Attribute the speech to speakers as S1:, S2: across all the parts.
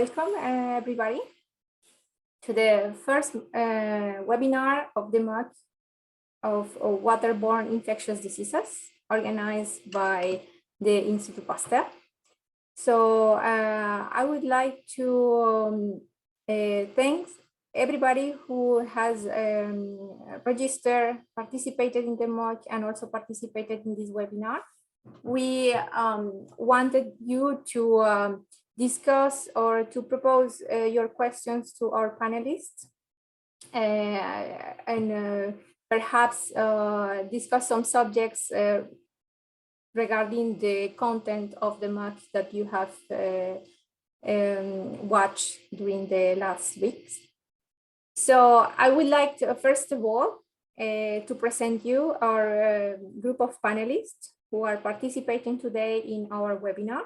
S1: welcome everybody to the first webinar of the MOOC of waterborne infectious diseases organized by the Institut Pasteur. So I would like to thank everybody who has registered, participated in the MOOC, and also participated in this webinar. We wanted you to discuss or to propose your questions to our panelists and perhaps discuss some subjects regarding the content of the MOOC that you have watched during the last weeks. So I would like to, first of all, to present you our group of panelists who are participating today in our webinar.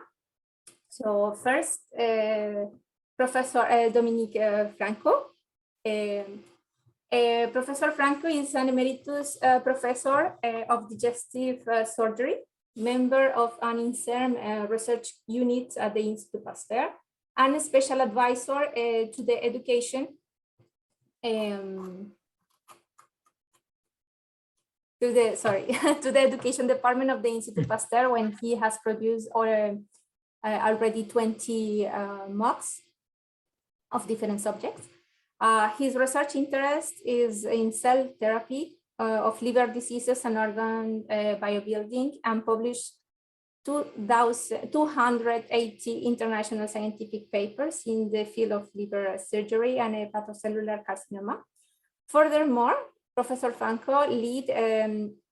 S1: So first, Professor Dominique Franco. Professor Franco is an emeritus professor of digestive surgery, member of an INSERM research unit at the Institut Pasteur, and a special advisor to the education to the education department of the Institut Pasteur, when he has produced already 20 MOOCs of different subjects. His research interest is in cell therapy of liver diseases and organ biobuilding, and published 280 international scientific papers in the field of liver surgery and hepatocellular carcinoma. Furthermore, Professor Franco lead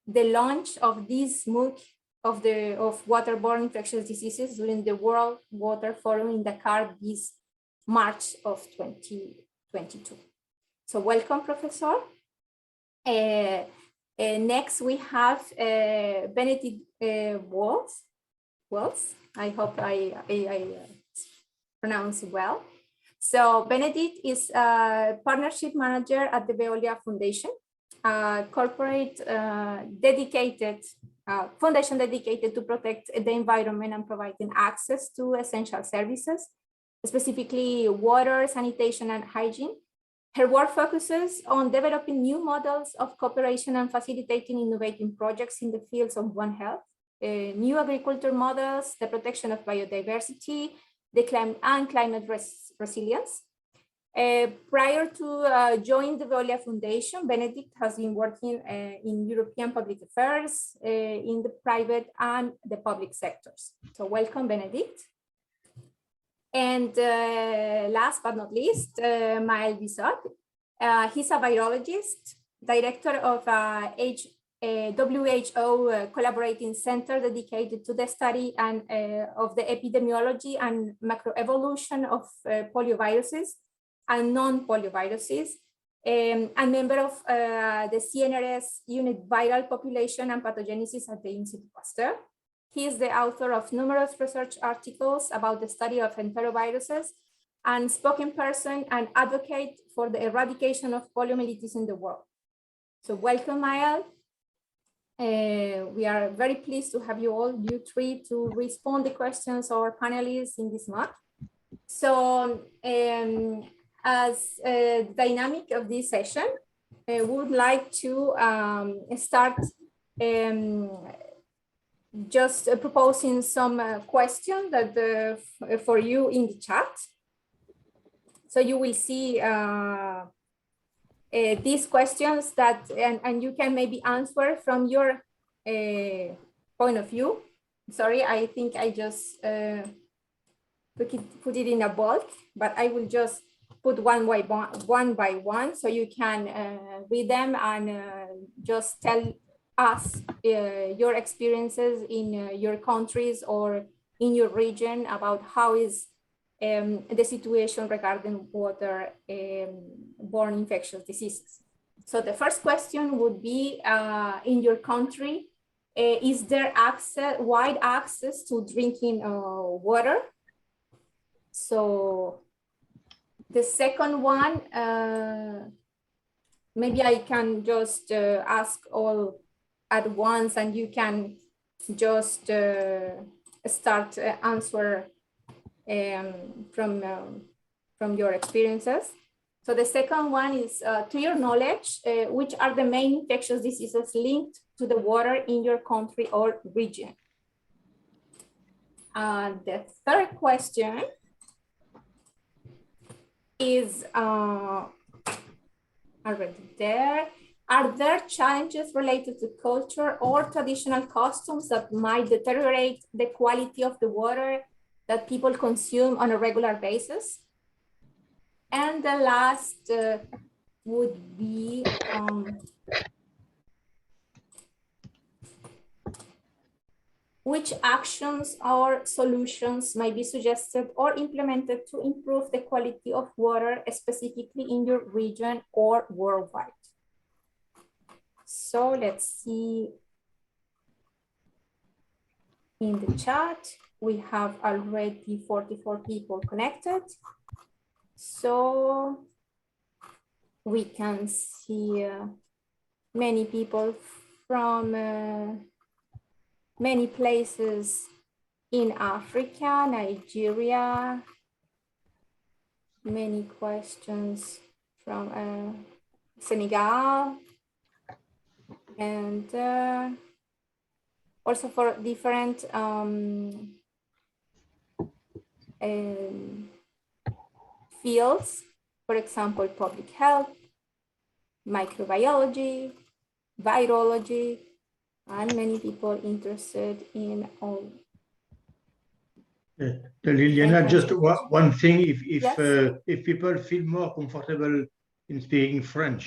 S1: the launch of this MOOC of waterborne infectious diseases during the World Water Forum in Dakar this March of 2022. So welcome, Professor. Next we have Benedict Walls. I hope I pronounce it well. So Benedict is a partnership manager at the Veolia Foundation, a corporate foundation dedicated to protect the environment and providing access to essential services, specifically water, sanitation, and hygiene. Her work focuses on developing new models of cooperation and facilitating innovative projects in the fields of One Health, new agriculture models, the protection of biodiversity, climate resilience. Prior to joining the Veolia Foundation, Benedict has been working in European public affairs in the private and the public sectors. So welcome, Benedict. And last but not least, Maël Bissot. He's a virologist, director of WHO collaborating center dedicated to the study and of the epidemiology and macroevolution of polioviruses and non-polioviruses, and member of the CNRS unit viral population and pathogenesis at the Institut Pasteur. He is the author of numerous research articles about the study of enteroviruses and spoken person and advocate for the eradication of poliomyelitis in the world. So welcome, Maël. We are very pleased to have you three, to respond to questions of our panelists in this MOOC. So as a dynamic of this session, we would like to start just proposing some questions that for you in the chat. So you will see these questions that, and you can maybe answer from your point of view. Sorry, I think I just put it in a bulk, but I will just put one by one so you can read them and just tell us your experiences in your countries or in your region about how is the situation regarding waterborne infectious diseases. So the first question would be, in your country, is there wide access to drinking water? So the second one, maybe I can just ask all at once, and you can just start answer from from your experiences. So the second one is, to your knowledge, which are the main infectious diseases linked to the water in your country or region? The third question is already there. Are there challenges related to culture or traditional customs that might deteriorate the quality of the water that people consume on a regular basis? And the last would be which actions or solutions might be suggested or implemented to improve the quality of water, specifically in your region or worldwide? So let's see. In the chat, we have already 44 people connected. So we can see many people from many places in Africa, Nigeria, many questions from Senegal, and also for different fields, for example, public health, microbiology, virology, and many people interested in all.
S2: Liliana, just one thing,
S1: Yes.
S2: if people feel more comfortable in speaking French,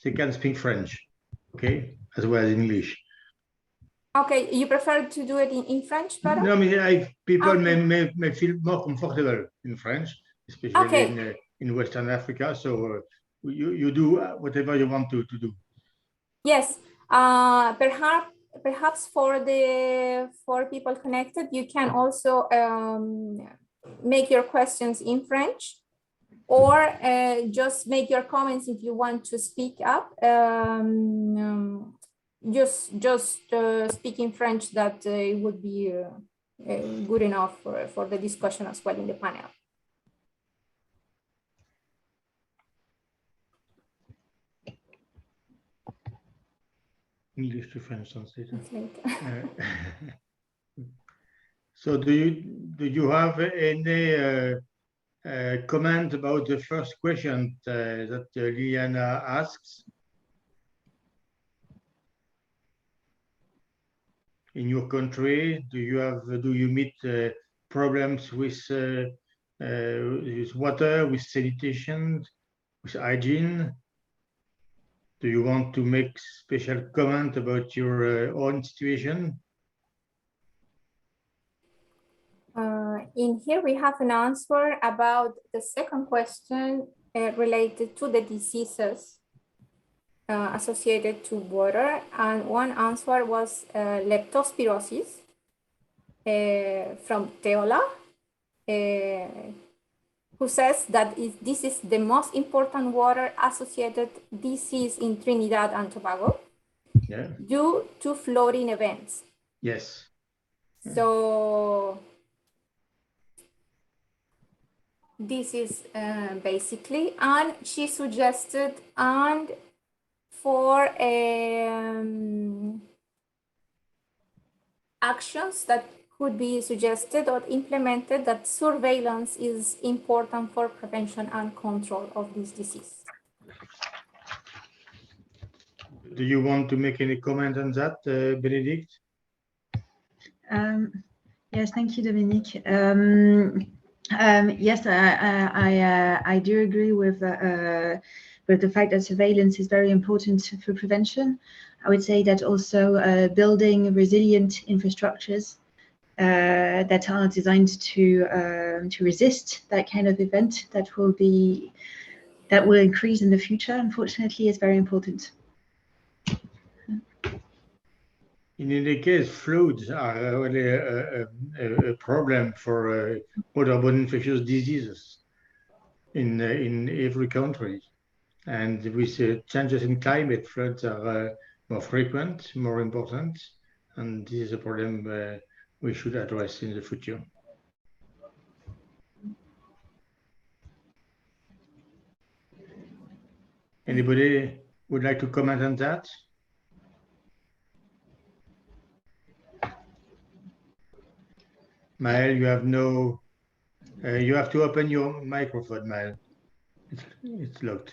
S2: they can speak French, okay, as well as English.
S1: Okay, you prefer to do it in French, better?
S2: No, I mean, people may feel more comfortable in French, especially in Western Africa. So you do whatever you want to do.
S1: Yes, perhaps for people connected, you can also make your questions in French, or just make your comments if you want to speak up. Just speak in French. That would be good enough for the discussion as well in the panel.
S2: English to French translator. So do you have any comment about the first question that Liliana asks? In your country, do you meet problems with water, with sanitation, with hygiene? Do you want to make special comment about your own situation?
S1: In here, we have an answer about the second question related to the diseases associated to water. And one answer was leptospirosis from Teola, who says that this is the most important water associated disease in Trinidad and Tobago due to flooding events.
S2: Yes.
S1: So this is basically, and she suggested, and for actions that could be suggested or implemented, that surveillance is important for prevention and control of this disease.
S2: Do you want to make any comment on that, Benedict?
S3: Yes, thank you, Dominique. Yes, I do agree with the fact that surveillance is very important for prevention. I would say that also building resilient infrastructures that are designed to resist that kind of event that will increase in the future, unfortunately, is very important.
S2: In any case, floods are really a problem for waterborne infectious diseases in every country. And with changes in climate, floods are more frequent, more important, and this is a problem we should address in the future. Anybody would like to comment on that? Maël, you have no, you have to open your microphone, Maël. It's locked.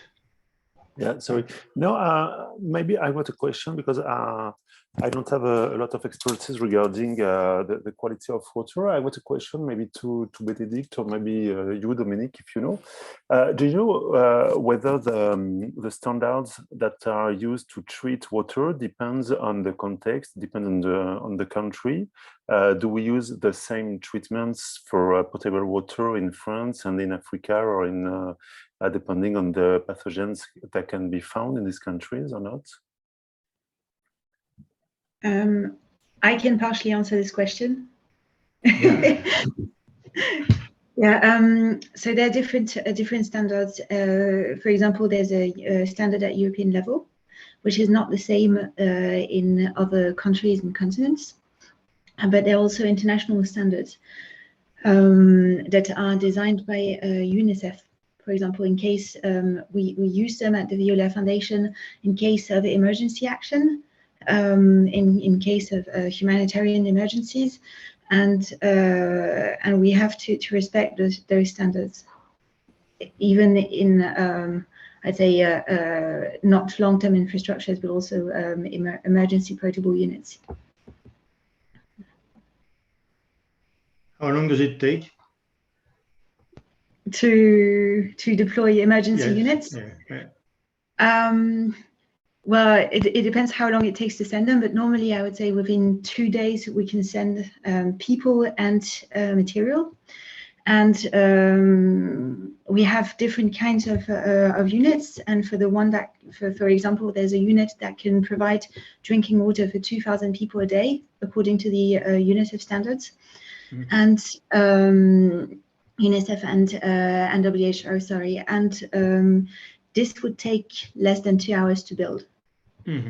S4: Yeah, sorry. No, maybe I got a question because I don't have a lot of expertise regarding the quality of water. I got a question maybe to Benedict or maybe you, Dominique, if you know. Do you know whether the standards that are used to treat water depends on the context, depend on the country? Do we use the same treatments for potable water in France and in Africa or in depending on the pathogens that can be found in these countries or not?
S3: I can partially answer this question.
S2: Yeah.
S3: Yeah, so there are different standards. For example, there's a standard at European level, which is not the same in other countries and continents, but there are also international standards that are designed by UNICEF. For example, in case we use them at the Viola Foundation in case of emergency action, in case of humanitarian emergencies, and we have to respect those standards, even in I'd say not long-term infrastructures, but also emergency potable units.
S2: How long does it take
S3: to deploy emergency units? Well, it depends how long it takes to send them, but normally I would say within 2 days we can send people and material. And we have different kinds of units. And for the one that, for example, there's a unit that can provide drinking water for 2,000 people a day, according to the UNICEF standards. And UNICEF and WHO, sorry, and this would take less than 2 hours to build.
S1: We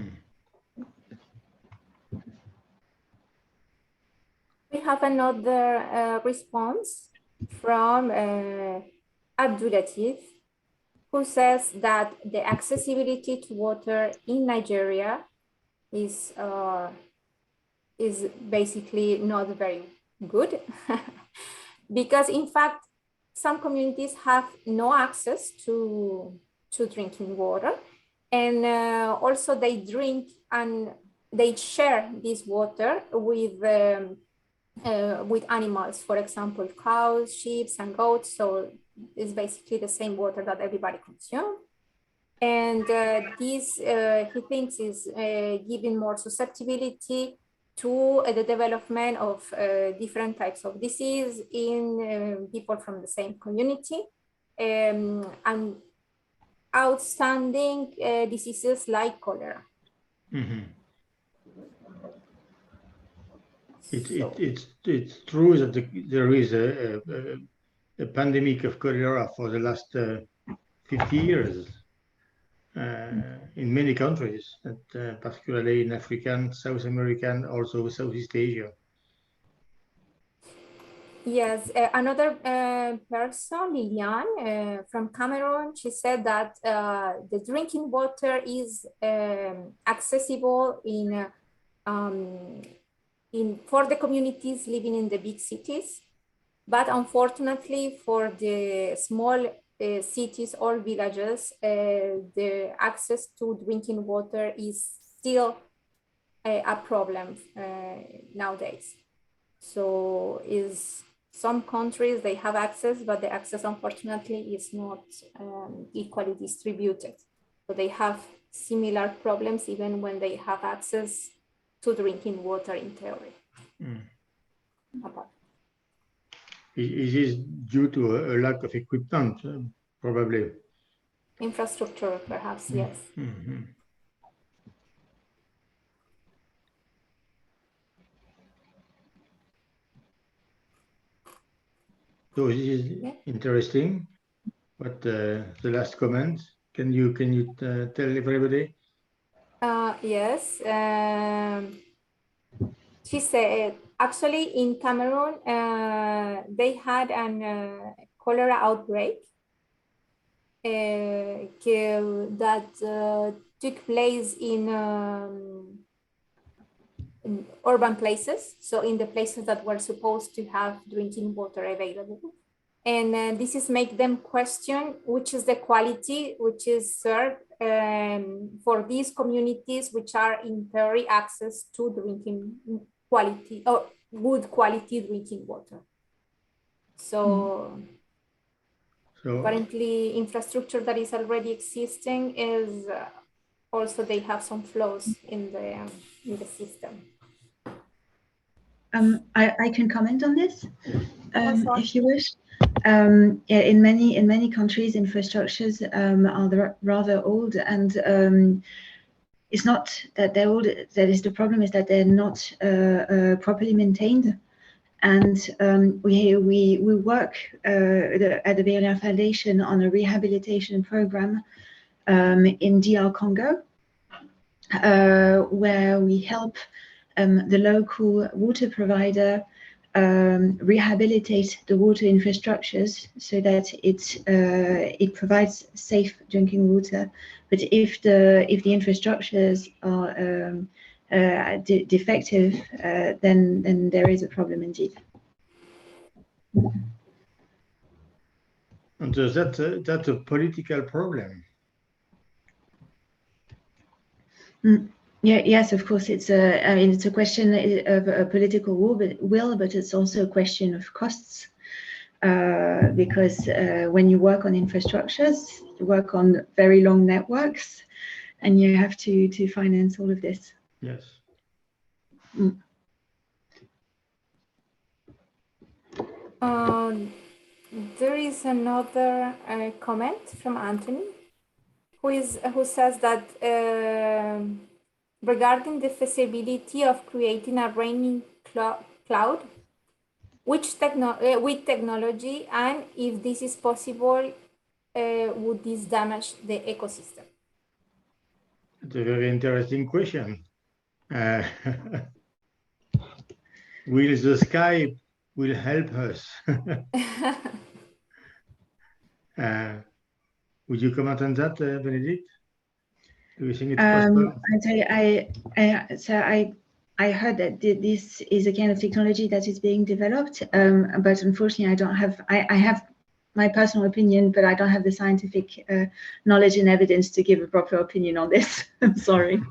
S1: have another response from Abdulatif, who says that the accessibility to water in Nigeria is basically not very good because in fact some communities have no access to drinking water, and also they drink and they share this water with animals, for example, cows, sheep, and goats. So it's basically the same water that everybody consumes. And this, he thinks, is giving more susceptibility to the development of different types of disease in people from the same community, and outstanding diseases like cholera.
S2: It's true that there is a pandemic of cholera for the last 50 years in many countries, particularly in African, South American, also Southeast Asia.
S1: Yes, another person, Liliane, from Cameroon, she said that the drinking water is accessible for the communities living in the big cities, but unfortunately for the small cities or villages, the access to drinking water is still a problem nowadays. So some countries, they have access, but the access unfortunately is not equally distributed. So they have similar problems even when they have access to drinking water in theory.
S2: It is due to a lack of equipment, probably.
S1: Infrastructure, perhaps, yes.
S2: So this is interesting. But the last comment, can you tell everybody?
S1: Yes. She said, actually in Cameroon, they had an cholera outbreak. that took place in urban places, so in the places that were supposed to have drinking water available. And this is make them question which is the quality which is served for these communities which are in theory access to drinking quality or good quality drinking water. So apparently infrastructure that is already existing is also they have some flaws in the system.
S3: I can comment on this if you wish. Yeah, in many countries, infrastructures are rather old, and it's not that they're old. That is the problem. Is that they're not properly maintained, and we work at the Webinaire Foundation on a rehabilitation program in DR Congo, where we help the local water provider rehabilitate the water infrastructures so that it provides safe drinking water. But if the infrastructures are defective, then there is a problem indeed.
S2: And so that's a political problem.
S3: Yeah, yes, of course. It's a question of a political will, but it's also a question of costs, because when you work on infrastructures, you work on very long networks, and you have to finance all of this.
S2: Yes.
S1: There is another comment from Anthony, who says that regarding the feasibility of creating a raining cloud, with technology, and if this is possible, would this damage the ecosystem?
S2: It's a very interesting question. Will the sky will help us? Would you comment on that, Benedict? Do you think it's possible?
S3: I heard that this is a kind of technology that is being developed, but unfortunately, I have my personal opinion, but I don't have the scientific knowledge and evidence to give a proper opinion on this. I'm sorry.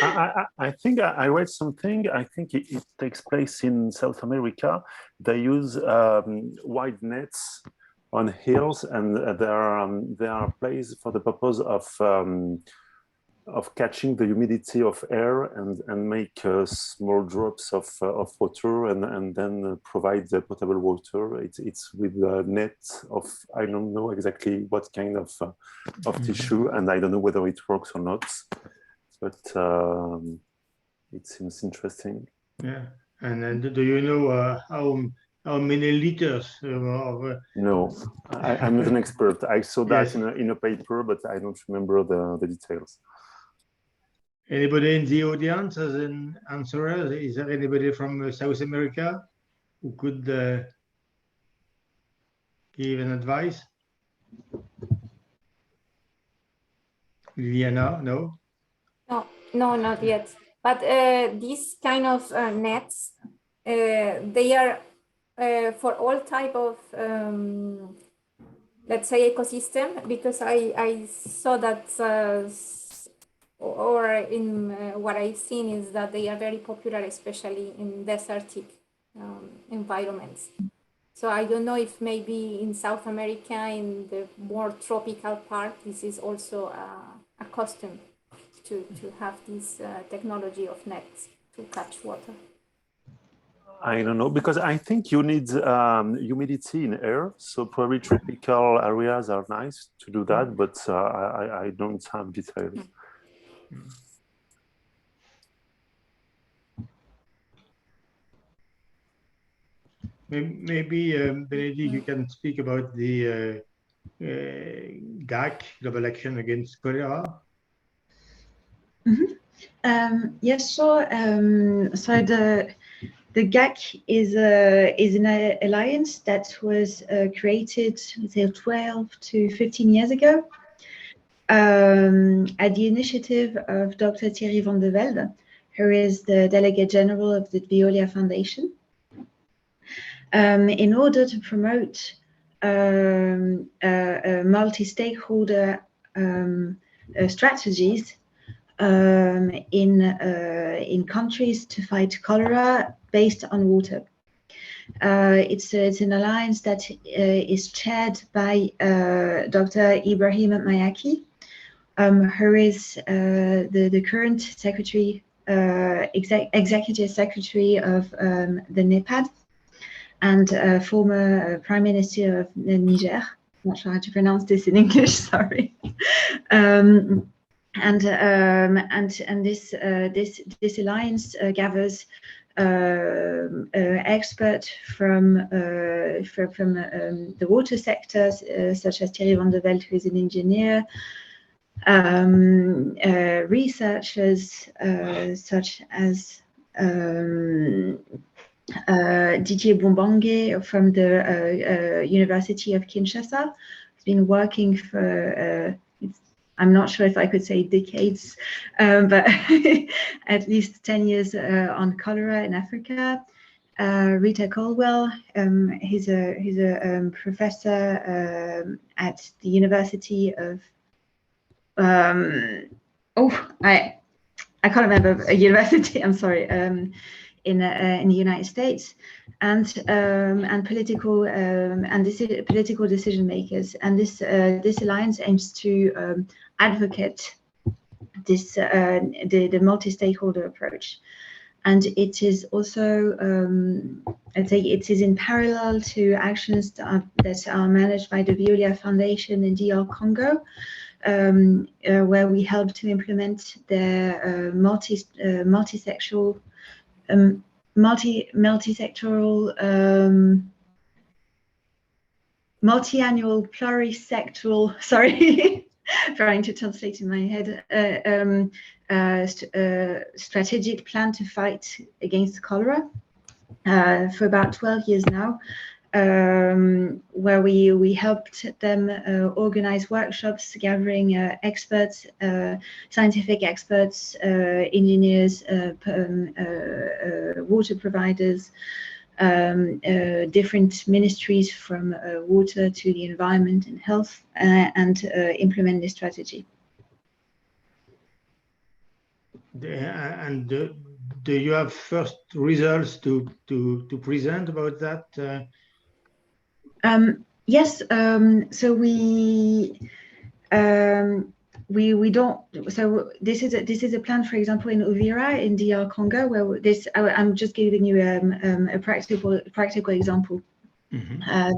S4: I think I read something. I think it takes place in South America. They use wide nets on hills, and they are placed for the purpose of catching the humidity of air and make small drops of water and then provide the potable water. It's with a net of, I don't know exactly what kind of tissue, and I don't know whether it works or not, but it seems interesting.
S2: Yeah, and do you know how many liters of?
S4: No, I'm not an expert. I saw that
S2: Yes.
S4: in a paper, but I don't remember the details.
S2: Anybody in the audience as an answerer? Is there anybody from South America who could give an advice? Liliana, no?
S1: No, not yet. But these kind of nets, they are for all type of, let's say, ecosystem, because I saw that, or in what I've seen is that they are very popular, especially in desertic environments. So I don't know if maybe in South America, in the more tropical part, this is also a custom to have this technology of nets to catch water.
S4: I don't know, because I think you need humidity in air, so probably tropical areas are nice to do that, but I don't have details.
S2: Maybe Benedict, you can speak about the GAC, Global Action Against Cholera.
S3: Yes, sure. So GAC is an alliance that was created, let's say, 12 to 15 years ago, at the initiative of Dr. Thierry van der Velde, who is the Delegate General of the Veolia Foundation, in order to promote multi-stakeholder strategies in countries to fight cholera based on water. It's an alliance that is chaired by Dr. Ibrahim Mayaki, who is the current secretary, executive secretary of the NEPAD, and former Prime Minister of Niger. I'm not sure how to pronounce this in English. Sorry. And this alliance gathers experts from the water sector, such as Thierry van der Velde, who is an engineer, researchers such as Didier Bombange from the University of Kinshasa, who's been working for I'm not sure if I could say decades, but at least 10 years on cholera in Africa. Rita Colwell, he's a professor at the University of I can't remember a university. I'm sorry. In the United States, and political decision makers, and this alliance aims to advocate this the multi-stakeholder approach, and it is also I'd say it is in parallel to actions that are managed by the Veolia Foundation in DR Congo, where we help to implement their multi-sectoral multi-annual plurisectoral, sorry, trying to translate in my head, strategic plan to fight against cholera for about 12 years now, where we helped them organize workshops, gathering experts, scientific experts, engineers, water providers, different ministries from water to the environment and health, and implement this strategy.
S2: And do you have first results to present about that?
S3: Yes. So we don't. So this is a plan, for example, in Uvira in DR Congo, where this. I'm just giving you a practical example. Mm-hmm.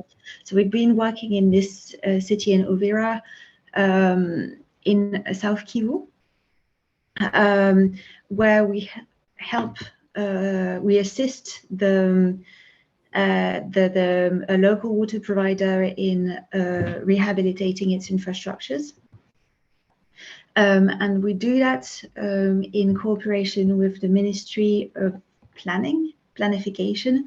S3: So we've been working in this city in Uvira, in South Kivu, where we help, we assist the local water provider in rehabilitating its infrastructures. And we do that in cooperation with the Ministry of Planification,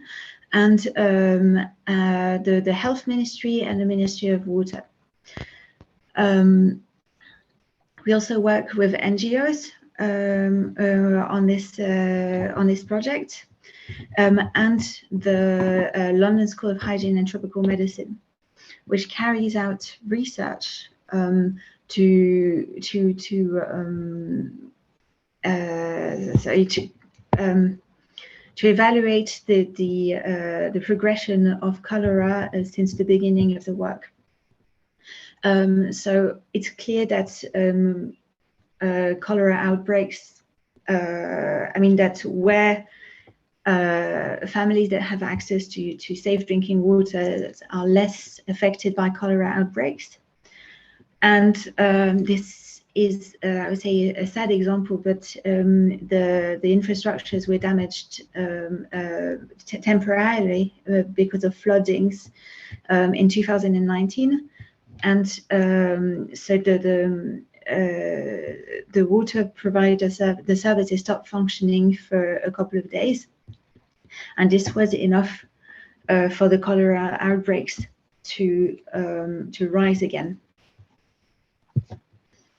S3: and the Health Ministry and the Ministry of Water. We also work with NGOs on this project, and the London School of Hygiene and Tropical Medicine, which carries out research to evaluate the progression of cholera since the beginning of the work. So it's clear that cholera outbreaks, that where families that have access to safe drinking water are less affected by cholera outbreaks. And this is, I would say, a sad example, but the infrastructures were damaged temporarily because of floodings in 2019. And so the water provider, the services stopped functioning for a couple of days. and this was enough for the cholera outbreaks to rise again.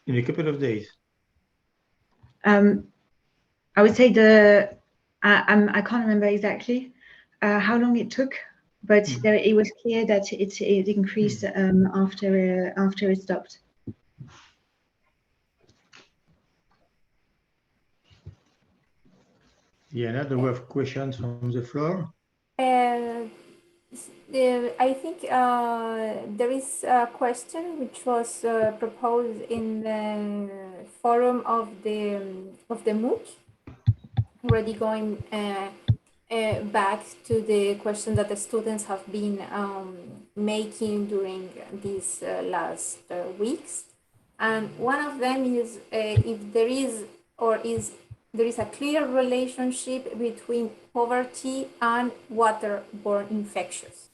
S2: In a couple of days.
S3: I would say I can't remember exactly how long it took, but it was clear that it increased after it stopped.
S2: Yeah, do we have questions from the floor?
S1: I think there is a question which was proposed in the forum of the MOOC, already going back to the question that the students have been making during these last weeks. And one of them is if there is there is a clear relationship between poverty and waterborne infectious.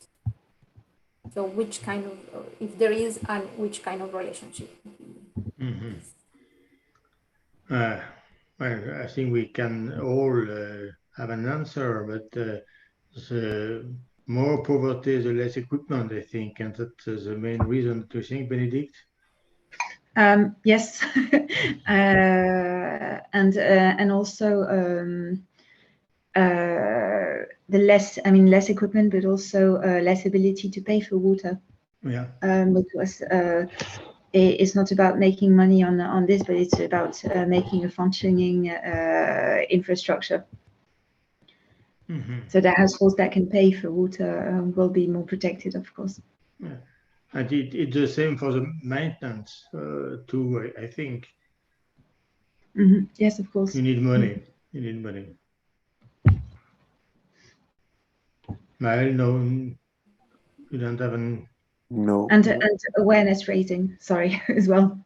S1: So which kind of, if there is, and which kind of relationship?
S2: Well, I think we can all have an answer, but the more poverty, the less equipment, I think, and that's the main reason. Do you think, Benedict?
S3: Yes, and also the less equipment, but also less ability to pay for water.
S2: Yeah.
S3: Because it's not about making money on this, but it's about making a functioning infrastructure. So the households that can pay for water will be more protected, of course.
S2: Yeah. And it's the same for the maintenance too, I think.
S3: Yes, of course.
S2: You need money. You need money. Well, no, you don't have an...
S4: No.
S3: And awareness raising, sorry, as well.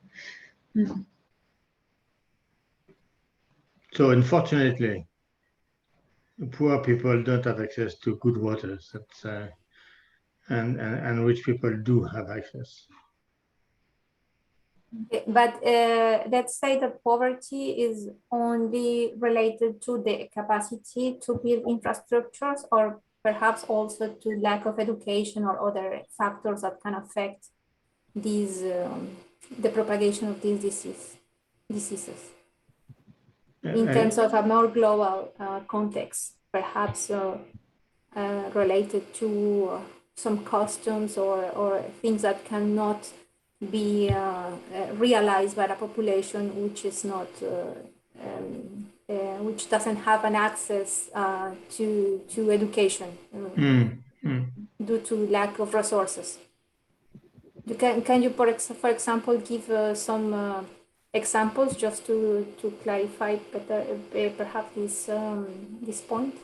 S2: So unfortunately, poor people don't have access to good water. That's, and rich people do have access.
S1: But let's say that poverty is only related to the capacity to build infrastructures, or perhaps also to lack of education or other factors that can affect these the propagation of these diseases. In terms of a more global context, perhaps related to some customs or things that cannot be realized by a population which is not, which doesn't have an access to education due to lack of resources. Can you, for example, give some examples just to clarify better, perhaps this point?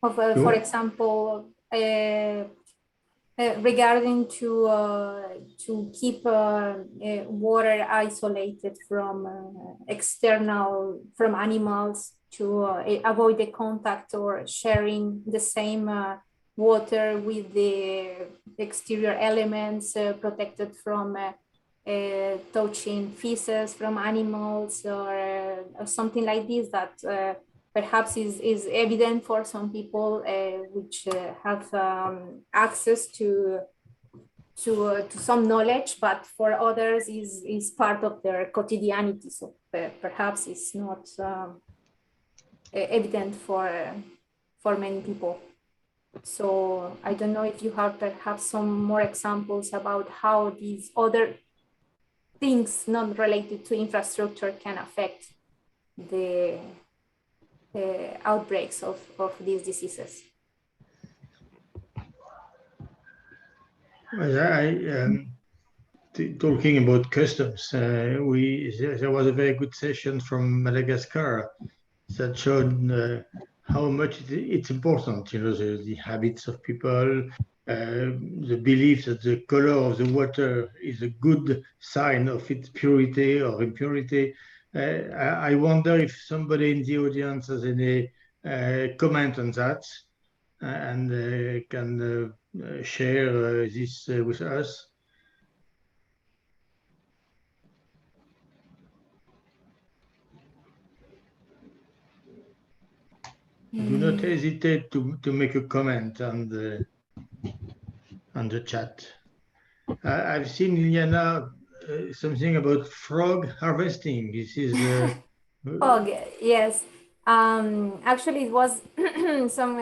S1: Of, for example, regarding to keep water isolated from from animals, to avoid the contact or sharing the same water with the exterior elements, protected from touching feces from animals, or something like this that perhaps is evident for some people which have access to some knowledge, but for others is part of their quotidianity. So perhaps it's not evident for many people. So I don't know if you have perhaps some more examples about how these other things not related to infrastructure can affect the outbreaks of these diseases.
S2: Talking about customs, there was a very good session from Madagascar that showed how much it's important, the habits of people, the belief that the color of the water is a good sign of its purity or impurity. I wonder if somebody in the audience has any comment on that and can share this with us. Do not hesitate to make a comment on the chat. I've seen, Liliana, something about frog harvesting. This is
S1: Frog, yes. Actually, it was some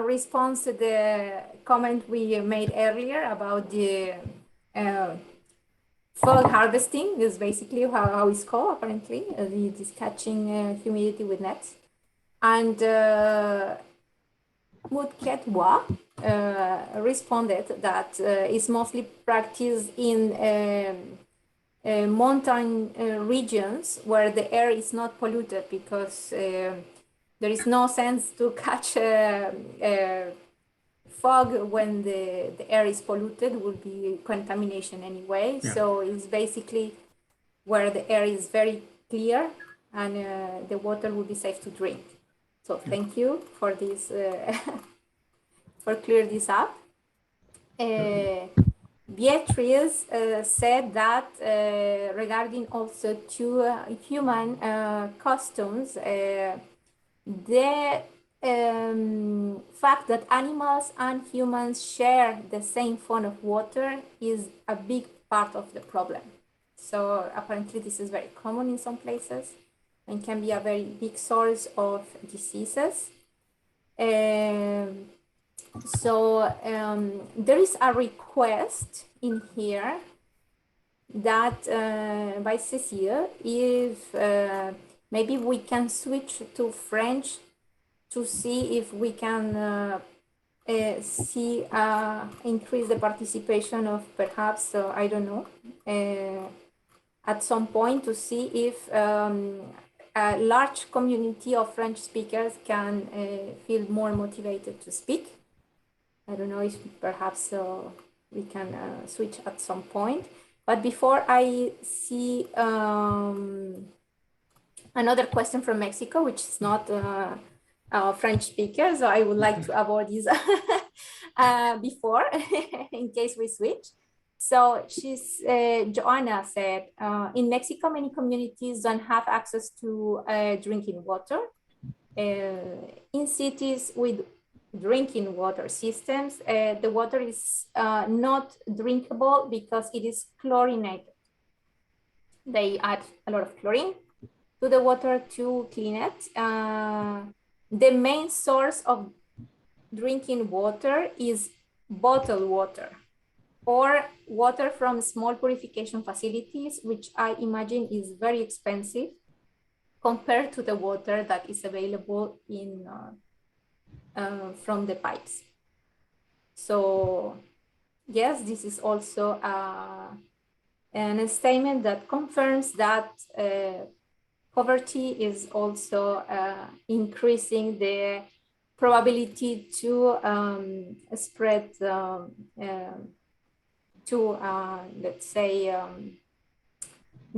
S1: response to the comment we made earlier about the frog harvesting. Is basically how it's called, apparently. It is catching humidity with nets. And Moodketwa responded that it's mostly practiced in mountain regions where the air is not polluted, because there is no sense to catch fog when the air is polluted, would be contamination anyway. Yeah. So it's basically where the air is very clear and the water will be safe to drink. So thank you for this, for clear this up. Beatrice said that regarding also to human customs, the fact that animals and humans share the same font of water is a big part of the problem. So apparently this is very common in some places and can be a very big source of diseases. So there is a request in here that by Cecile, if maybe we can switch to French to see if we can increase the participation of perhaps, I don't know, at some point, to see if a large community of French speakers can feel more motivated to speak. I don't know if perhaps we can switch at some point. But before I see another question from Mexico, which is not French speaker, so I would like to avoid this before, in case we switch. So Joanna said, in Mexico, many communities don't have access to drinking water. In cities with drinking water systems, the water is not drinkable because it is chlorinated. They add a lot of chlorine to the water to clean it. The main source of drinking water is bottled water or water from small purification facilities, which I imagine is very expensive compared to the water that is available in from the pipes. So yes, this is also a statement that confirms that poverty is also increasing the probability to spread let's say,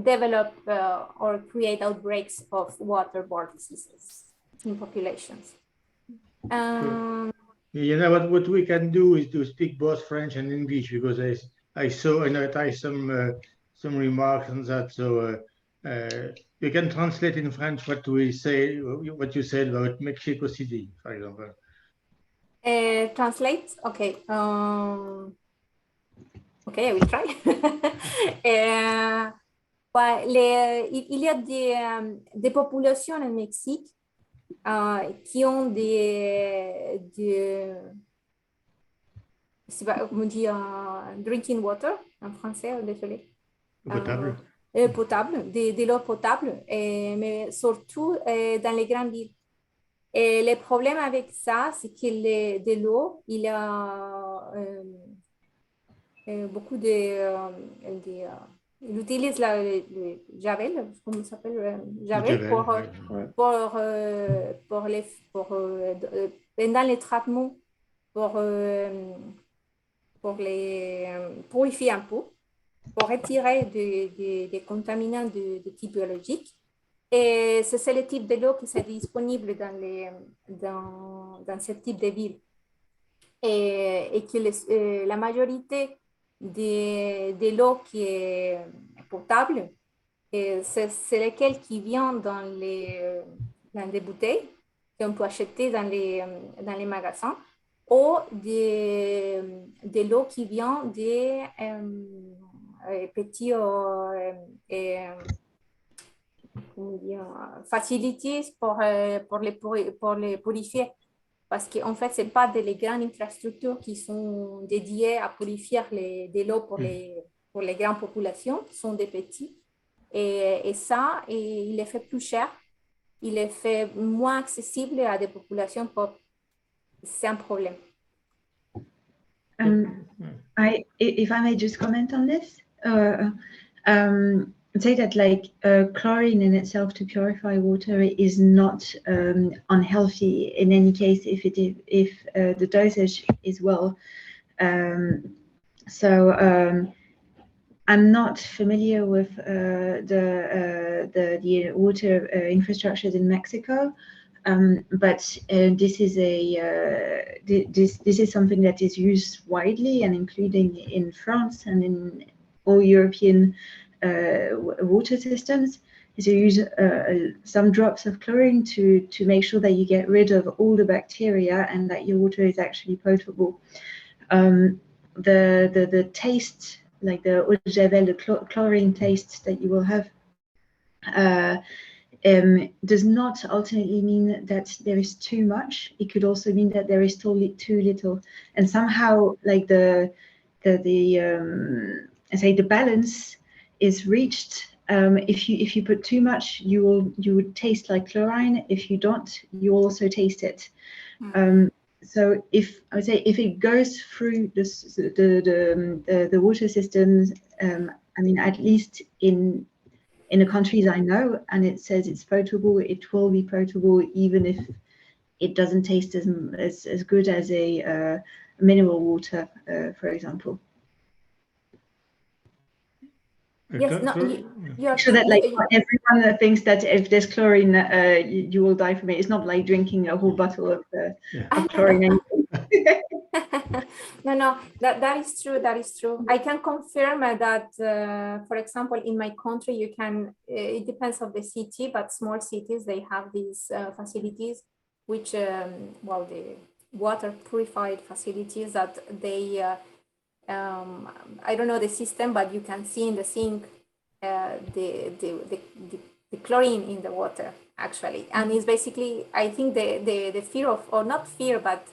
S1: develop or create outbreaks of waterborne diseases in populations.
S2: You know what we can do is to speak both French and English, because I saw and noticed some remarks on that. So you can translate in French what we say, what you said about Mexico City, for example.
S1: Translate, okay. Okay, I will try. Il y a des populations au Mexique qui ont je sais pas comment dire, drinking water en français, désolé.
S2: Potable.
S1: Potable, de l'eau potable, mais surtout dans les grandes villes. Et le problème avec ça, c'est que de l'eau, il y a beaucoup il utilise le javel, comment ça s'appelle, javel, pendant les traitements pour les purifier un peu, pour retirer des contaminants de type biologique. Et c'est le type de l'eau qui est disponible dans ce type de ville. Et que la majorité de l'eau qui est potable, c'est laquelle qui vient dans des bouteilles qu'on peut acheter dans les magasins, ou de l'eau qui vient des petits facilities pour les purifier. Parce qu'en fait, ce n'est pas les grandes infrastructures qui sont dédiées à purifier de l'eau pour les grandes populations, ce sont des petits. Et ça, il est fait plus cher, il est fait moins accessible à des populations pauvres. C'est un problème.
S3: If I may just comment on this, I'd say that chlorine in itself to purify water is not unhealthy in any case if the dosage is well. I'm not familiar with the water infrastructures in Mexico, but this is something that is used widely and including in France and in all European water systems. Is you use some drops of chlorine to make sure that you get rid of all the bacteria and that your water is actually potable. The taste, like the eau de javel, the chlorine taste that you will have, does not ultimately mean that there is too much. It could also mean that there is still too little, and somehow like the balance is reached. If you put too much, you would taste like chlorine. If you don't, you also taste it. So if it goes through the water systems, I mean, at least in the countries I know, and it says it's potable, it will be potable even if it doesn't taste as good as a mineral water, for example.
S1: Yes, no, you're
S3: so that everyone thinks that if there's chlorine, you will die from it. It's not like drinking a whole bottle of chlorine.
S1: No, that is true. That is true. I can confirm that, for example, in my country, you can. It depends on the city, but small cities they have these facilities, which the water purified facilities that they. I don't know the system, but you can see in the sink the chlorine in the water actually, and it's basically, I think the fear of, or not fear, but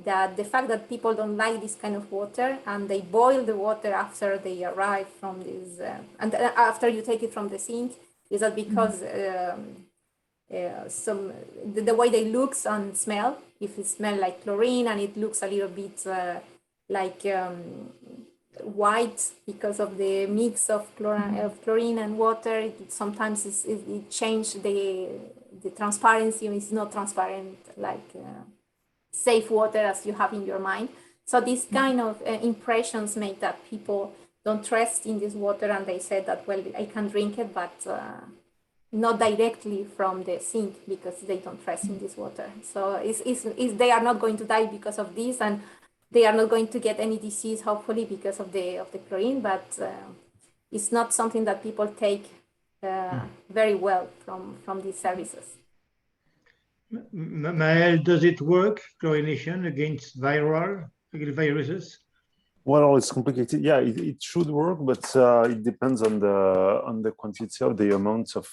S1: that the fact that people don't like this kind of water and they boil the water after they arrive from this, and after you take it from the sink, is that because the way they look and smell, if it smells like chlorine and it looks a little bit like white because of the mix of chlorine and water, sometimes it changes the transparency, and it's not transparent like safe water as you have in your mind. So these kind of impressions make that people don't trust in this water, and they say that, well, I can drink it, but not directly from the sink because they don't trust in this water. So they are not going to die because of this, and they are not going to get any disease, hopefully, because of the chlorine, but it's not something that people take very well from these services.
S2: Maël, does it work, chlorination, against viruses?
S4: Well, it's complicated. Yeah, it should work, but it depends on the quantity of the amount of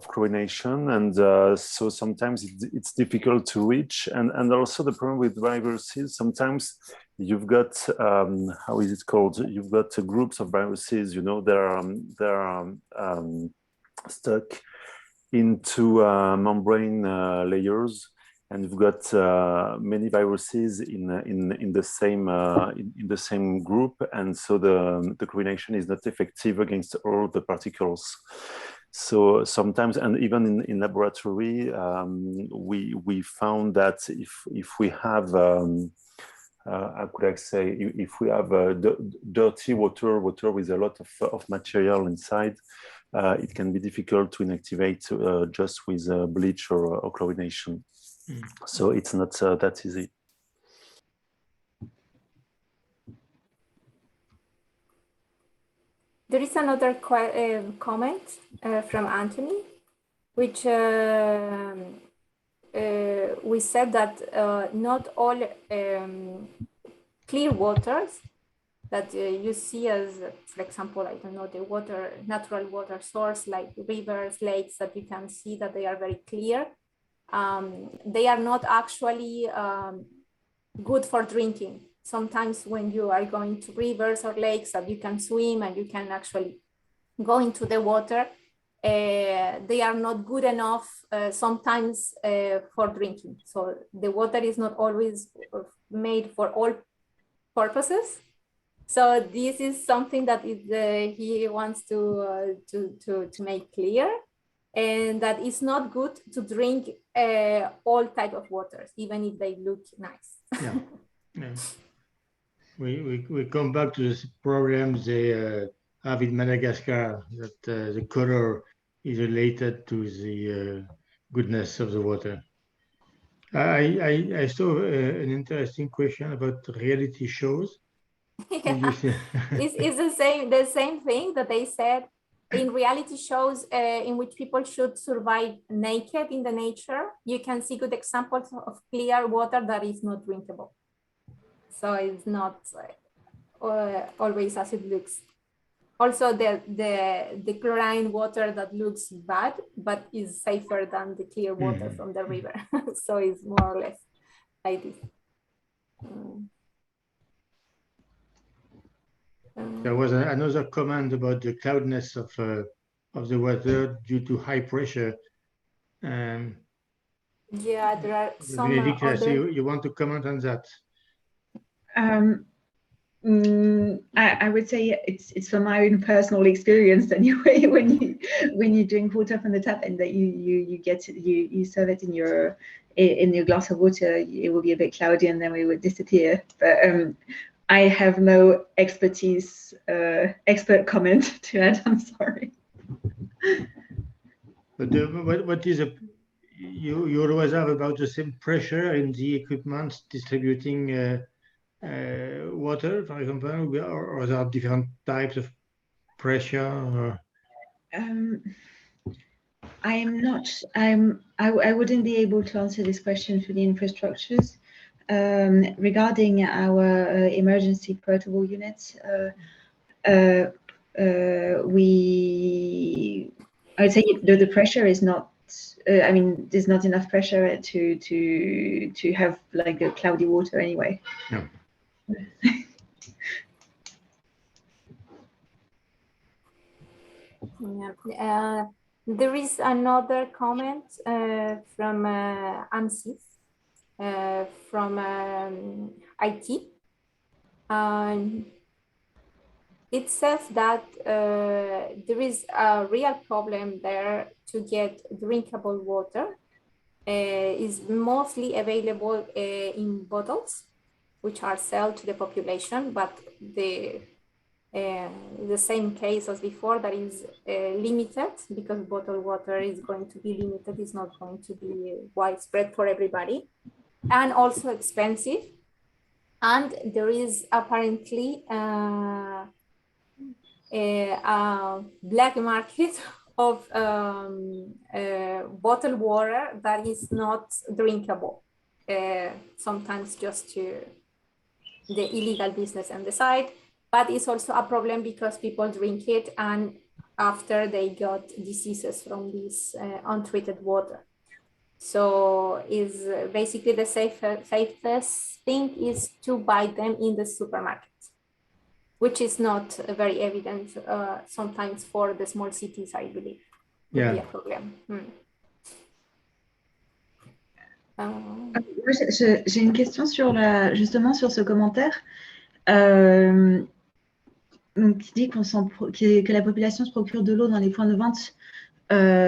S4: chlorination, and so sometimes it's difficult to reach, and also the problem with viruses, sometimes you've got how is it called, you've got groups of viruses, you know, they're stuck into membrane layers, and you've got many viruses in the same group, and so the chlorination is not effective against all the particles. So sometimes, and even in laboratory, we found that if we have how could I say, if we have dirty water with a lot of material inside, it can be difficult to inactivate just with bleach or chlorination. So it's not that easy.
S1: There is another comment from Anthony, which we said that not all clear waters that you see as, for example, I don't know, the natural water source like rivers, lakes, that you can see that they are very clear. They are not actually good for drinking. Sometimes when you are going to rivers or lakes that you can swim and you can actually go into the water, they are not good enough sometimes for drinking. So the water is not always made for all purposes. So this is something that he wants to make clear, and that it's not good to drink all type of waters, even if they look nice.
S2: Yeah. Yeah. We come back to this problem they have in Madagascar, that the color is related to the goodness of the water. I saw an interesting question about reality shows.
S1: Yeah. It's the same thing that they said in reality shows in which people should survive naked in the nature. You can see good examples of clear water that is not drinkable. So it's not always as it looks. Also, the chlorine water that looks bad, but is safer than the clear water from the river. So it's more or less like this.
S2: There was another comment about the cloudiness of the water due to high pressure.
S1: Yeah, there are some
S2: Benedicta,
S1: other...
S2: you want to comment on that?
S3: I would say it's from my own personal experience anyway. When you drink water from the tap and that you serve it in your glass of water, it will be a bit cloudy and then it would disappear. But I have no expert comment to add. I'm sorry.
S2: But what is you always have about the same pressure in the equipment distributing water, for example, or there are different types of pressure? Or...
S3: I wouldn't be able to answer this question for the infrastructures. Regarding our emergency portable units, I would say the pressure is not. I mean, there's not enough pressure to have like the cloudy water anyway.
S2: No.
S1: Yeah. There is another comment from ANSYS from IT. It says that there is a real problem there to get drinkable water. Is mostly available in bottles, which are sold to the population, but the same case as before, that is limited, because bottled water is going to be limited, it's not going to be widespread for everybody, and also expensive. And there is apparently a black market of bottled water that is not drinkable, sometimes just to the illegal business on the side, but it's also a problem because people drink it and after they got diseases from this untreated water. So is basically the safest thing is to buy them in the supermarket, which is not very evident sometimes for the small cities, I believe. Would be a problem.
S3: J'ai une question justement sur ce commentaire. Donc, qui dit que la population se procure de l'eau dans les points de vente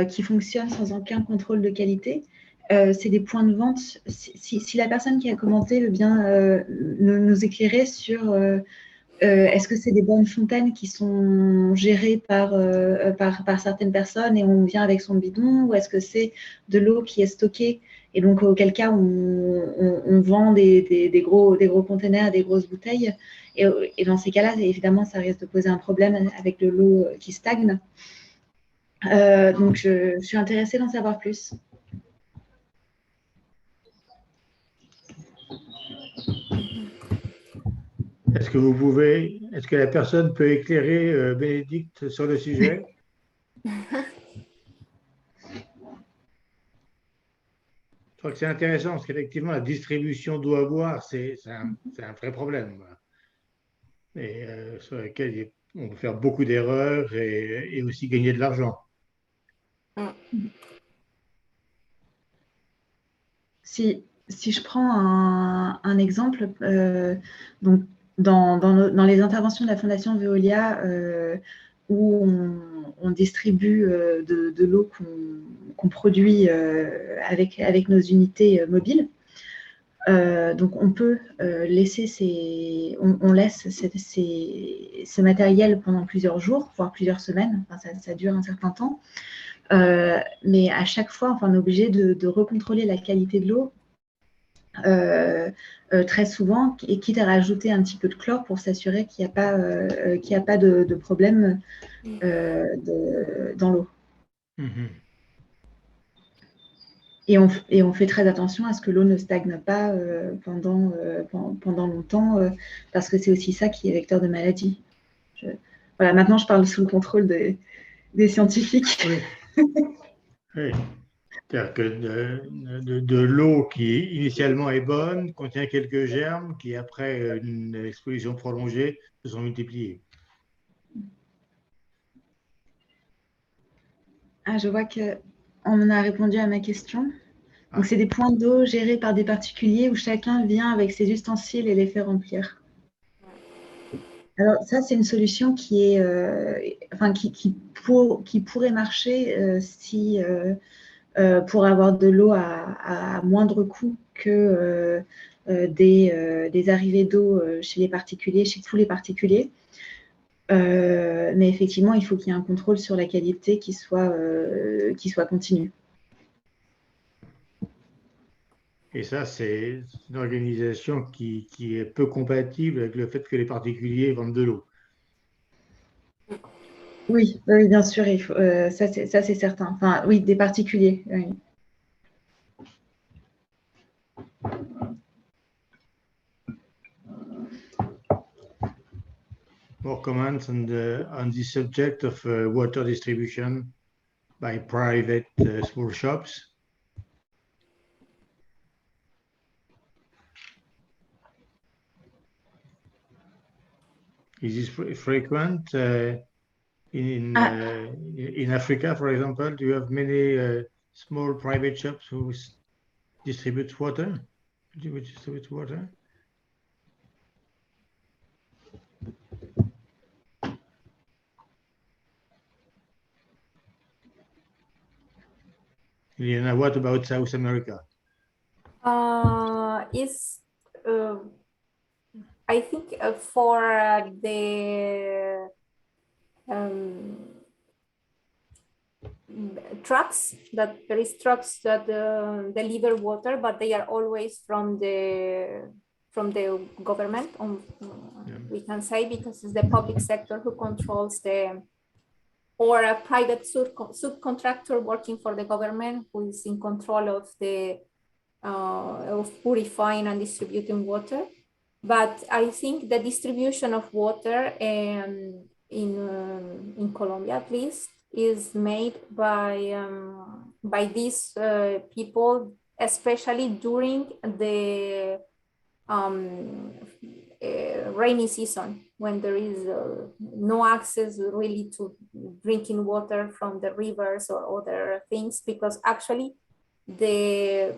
S3: qui fonctionnent sans aucun contrôle de qualité. C'est des points de vente. Si la personne qui a commenté veut bien nous éclairer sur est-ce que c'est des bonnes fontaines qui sont gérées par certaines personnes et on vient avec son bidon, ou est-ce que c'est de l'eau qui est stockée et donc auquel cas on vend des gros containers, des grosses bouteilles, et dans ces cas-là, évidemment, ça risque de poser un problème avec de l'eau qui stagne. Donc, je suis intéressée d'en savoir plus.
S2: Est-ce que la personne peut éclairer Bénédicte sur le sujet? Je crois que c'est intéressant parce qu'effectivement, la distribution d'eau à boire, c'est un vrai problème. Et sur lequel on peut faire beaucoup d'erreurs et aussi gagner de l'argent.
S3: Si je prends un exemple, donc dans les interventions de la Fondation Veolia, où on distribue de l'eau qu'on produit avec nos unités mobiles, donc on peut laisser on laisse ce matériel pendant plusieurs jours, voire plusieurs semaines, enfin, ça dure un certain temps. Mais à chaque fois, enfin, on est obligé de recontrôler la qualité de l'eau très souvent, et quitte à rajouter un petit peu de chlore pour s'assurer qu'il n'y a pas de problème dans l'eau.
S2: Mm-hmm.
S3: Et on fait très attention à ce que l'eau ne stagne pas pendant longtemps, parce que c'est aussi ça qui est vecteur de maladie. Voilà, maintenant je parle sous le contrôle des scientifiques.
S2: Oui. Oui. C'est-à-dire que de l'eau qui initialement est bonne contient quelques germes qui, après une exposition prolongée, se sont multipliés.
S3: Ah, je vois qu'on a répondu à ma question. Donc,
S2: Ah.
S3: c'est des points d'eau gérés par des particuliers où chacun vient avec ses ustensiles et les fait remplir. Alors, ça, c'est une solution qui pourrait marcher si, pour avoir de l'eau à moindre coût que des arrivées d'eau chez les particuliers, chez tous les particuliers. Mais effectivement, il faut qu'il y ait un contrôle sur la qualité qui soit continu.
S2: Et ça, c'est une organisation qui est peu compatible avec le fait que les particuliers vendent de l'eau.
S3: Oui, bien sûr, il faut, ça c'est certain. Enfin, oui, des particuliers. Oui.
S2: More comments on the subject of water distribution by private small shops? Is this frequent in Africa, for example? Do you have many small private shops who distribute water? Liliana, what about South America?
S1: I think for the trucks, that there is trucks that deliver water, but they are always from the government, we can say, because it's the public sector who controls or a private subcontractor working for the government who is in control of of purifying and distributing water. But I think the distribution of water in Colombia, at least, is made by these people, especially during the rainy season, when there is no access really to drinking water from the rivers or other things, because actually the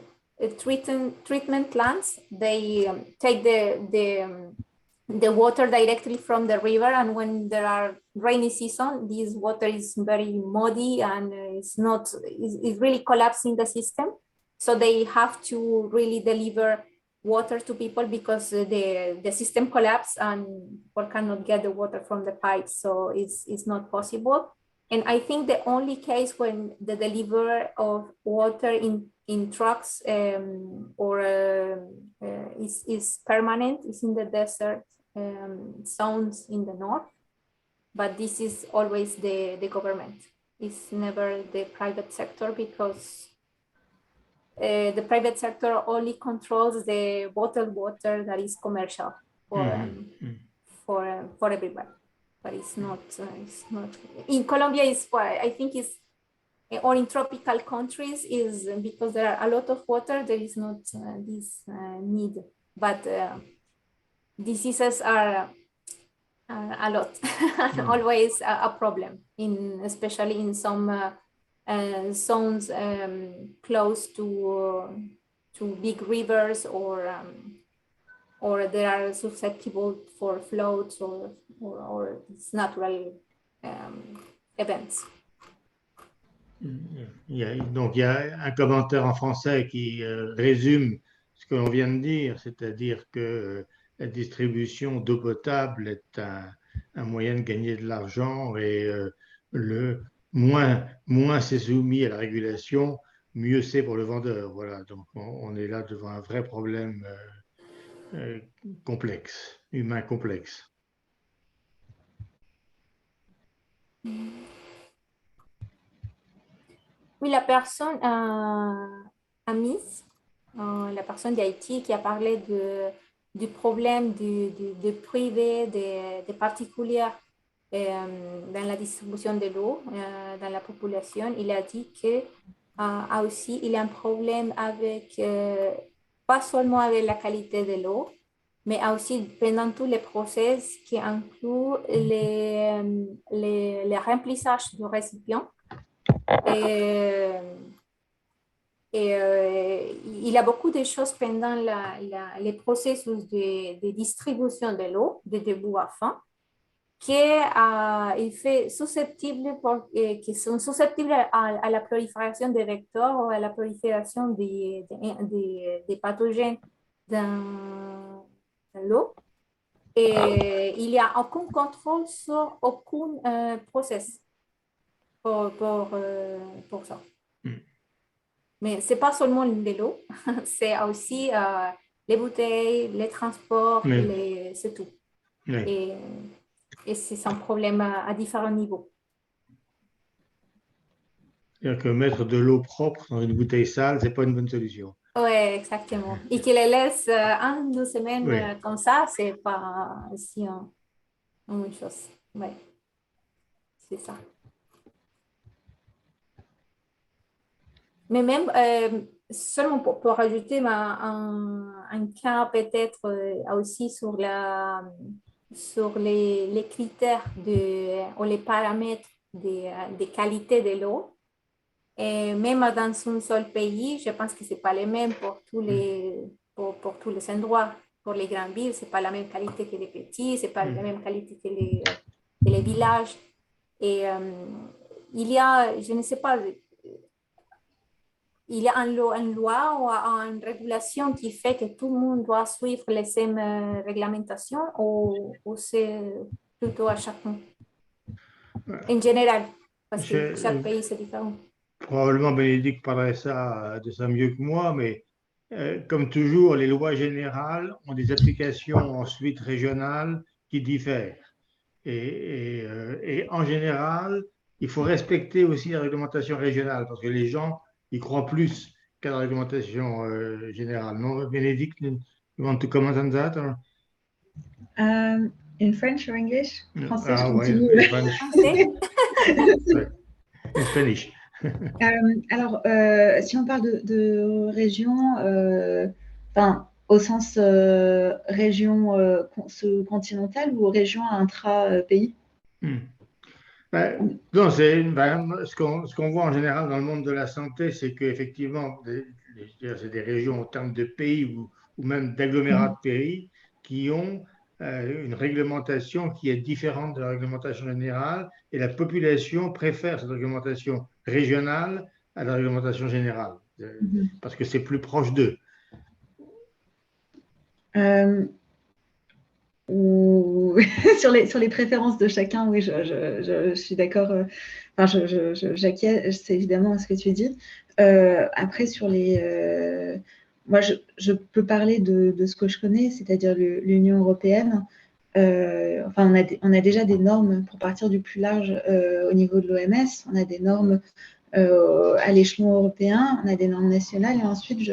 S1: treatment plants, they take the water directly from the river, and when there are rainy season, this water is very muddy and it's really collapsing the system. So they have to really deliver water to people because the system collapsed and people cannot get the water from the pipes, so it's not possible. And I think the only case when the delivery of water in trucks is permanent is in the desert zones in the north, but this is always the government It's never the private sector, because the private sector only controls the bottled water that is commercial for everyone. But it's not. In Colombia, I think it's, or in tropical countries, is because there are a lot of water. There is not this need, but diseases are a lot, always a problem, especially in some zones close to big rivers, or they are susceptible for floods or natural events.
S2: Donc, il y a un commentaire en français qui résume ce que l'on vient de dire, c'est-à-dire que la distribution d'eau potable est un moyen de gagner de l'argent, et le moins c'est soumis à la régulation, mieux c'est pour le vendeur. Voilà, donc on est là devant un vrai problème complexe, humain complexe.
S1: Oui, la personne Amis, la personne d'Haïti, qui a parlé du problème de privé des particuliers dans la distribution de l'eau dans la population. Il a dit que aussi il y a un problème avec, pas seulement avec la qualité de l'eau, mais aussi pendant tous les process qui incluent les remplissage du récipient. Il y a beaucoup de choses pendant les processus de distribution de l'eau, de début à fin, qui sont susceptibles à la prolifération des vecteurs ou à la prolifération des pathogènes dans l'eau. Et il n'y a aucun contrôle sur aucun process pour ça. Mais ce n'est pas seulement de l'eau, c'est aussi les bouteilles, les transports, c'est tout. Et c'est un problème à différents niveaux.
S2: C'est-à-dire que mettre de l'eau propre dans une bouteille sale, ce n'est pas une bonne solution.
S1: Oui, exactement. Et qu'ils les laissent 1 ou 2 semaines comme ça, ce n'est pas aussi une chose. Oui, c'est ça. Mais même, seulement pour rajouter un cas peut-être aussi sur les critères ou les paramètres de qualité de l'eau. Et même dans un seul pays, je pense que ce n'est pas les mêmes pour tous les endroits. Pour les grandes villes, ce n'est pas la même qualité que les petits, ce n'est pas la même qualité que les villages. Et il y a, je ne sais pas, il y a une loi ou une régulation qui fait que tout le monde doit suivre les mêmes réglementations, ou c'est plutôt à chacun en général, parce que chaque pays c'est différent.
S2: Probablement Bénédicte parlerait de ça mieux que moi, mais comme toujours, les lois générales ont des applications ensuite régionales qui diffèrent. Et en général, il faut respecter aussi la réglementation régionale, parce que les gens y croient plus qu'à la réglementation générale. Non, Bénédicte, you want to comment on that? Or?
S3: In French or English? Français,
S2: je
S3: continue.
S2: French. In Spanish.
S3: Alors, si on parle de région, au sens région continentale ou région intra-pays?
S2: Non, ce qu'on voit en général dans le monde de la santé, c'est qu'effectivement, c'est des régions en termes de pays ou même d'agglomérats de pays qui ont une réglementation qui est différente de la réglementation générale, et la population préfère cette réglementation régionale à la réglementation générale, parce que c'est plus proche d'eux.
S3: Ou sur les préférences de chacun, oui, je suis d'accord. J'acquiesce évidemment à ce que tu dis. Après, sur moi, je peux parler de ce que je connais, c'est-à-dire l'Union européenne. enfin, on a déjà des normes pour partir du plus large au niveau de l'OMS, on a des normes à l'échelon européen, on a des normes nationales, et ensuite,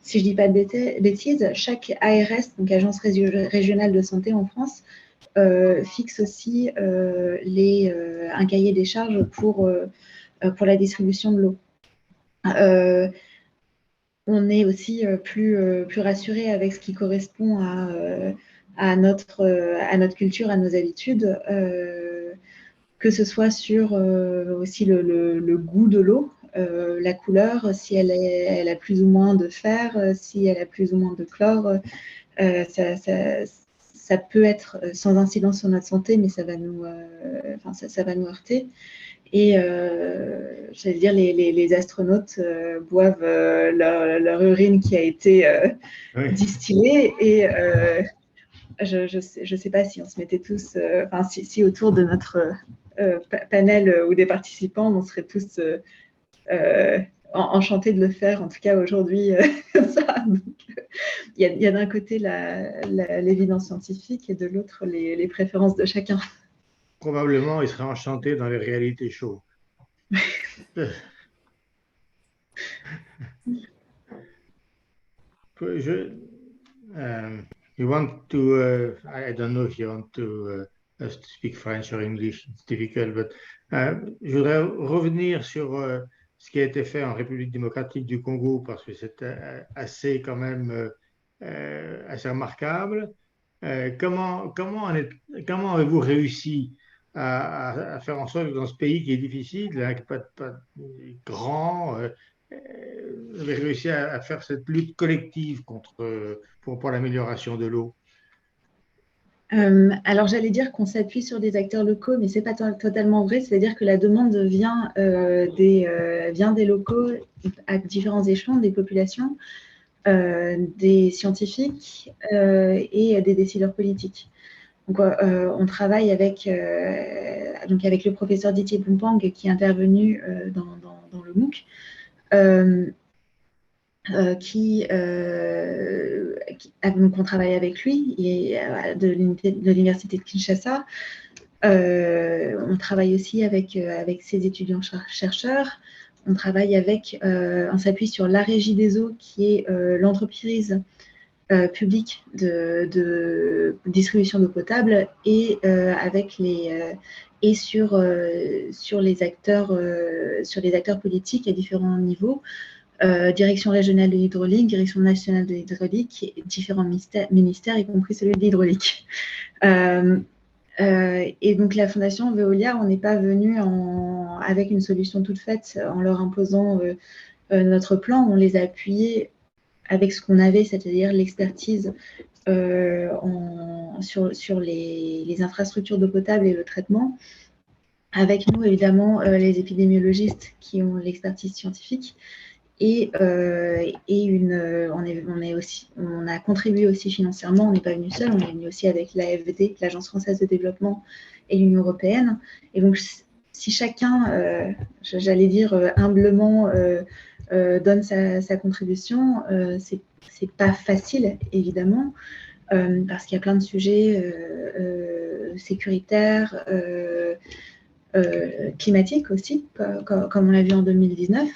S3: si je ne dis pas de bêtises, chaque ARS, donc Agence régionale de santé en France, fixe aussi un cahier des charges pour la distribution de l'eau. On est aussi plus rassuré avec ce qui correspond à notre culture, à nos habitudes, que ce soit sur aussi le goût de l'eau, la couleur, si elle a plus ou moins de fer, si elle a plus ou moins de chlore. Ça peut être sans incidence sur notre santé, mais ça va nous heurter. Et j'allais dire, les astronautes boivent leur urine qui a été distillée, et je sais pas si on se mettait tous, si autour de notre panel ou des participants, on serait tous enchantés de le faire, en tout cas aujourd'hui. Il y a d'un côté l'évidence scientifique et de l'autre les préférences de chacun.
S2: Probablement, il serait enchanté dans les réalités chaudes. You want to, I don't know if you want to speak French or English, it's difficult, but je voudrais revenir sur ce qui a été fait en République démocratique du Congo, parce que c'est assez quand même assez remarquable. Comment avez-vous réussi à faire en sorte que dans ce pays qui est difficile, hein, qui n'est pas grand, vous avez réussi à faire cette lutte collective pour l'amélioration de l'eau?
S3: Alors, j'allais dire qu'on s'appuie sur des acteurs locaux, mais ce n'est pas totalement vrai. C'est-à-dire que la demande vient des locaux à différents échelons, des populations, des scientifiques et des décideurs politiques. Donc, on travaille avec le professeur Didier Bompang qui est intervenu dans le MOOC. Donc on travaille avec lui, de l'université de Kinshasa. On travaille aussi avec ses étudiants chercheurs. On travaille on s'appuie sur la Régie des eaux, qui est l'entreprise publique de distribution d'eau potable, et sur les acteurs politiques à différents niveaux. Direction régionale de l'hydraulique, direction nationale de l'hydraulique, et différents ministères, y compris celui de l'hydraulique. Et donc la Fondation Veolia, on n'est pas venu avec une solution toute faite en leur imposant notre plan. On les a appuyés avec ce qu'on avait, c'est-à-dire l'expertise sur les infrastructures d'eau potable et le traitement. Avec nous, évidemment, les épidémiologistes qui ont l'expertise scientifique. Et on a contribué aussi financièrement. On n'est pas venu seul, on est venu aussi avec l'AFD, l'Agence française de développement, et l'Union européenne. Et donc, si chacun, j'allais dire humblement, donne sa contribution, c'est pas facile, évidemment, parce qu'il y a plein de sujets sécuritaires, climatiques aussi, comme on l'a vu en 2019.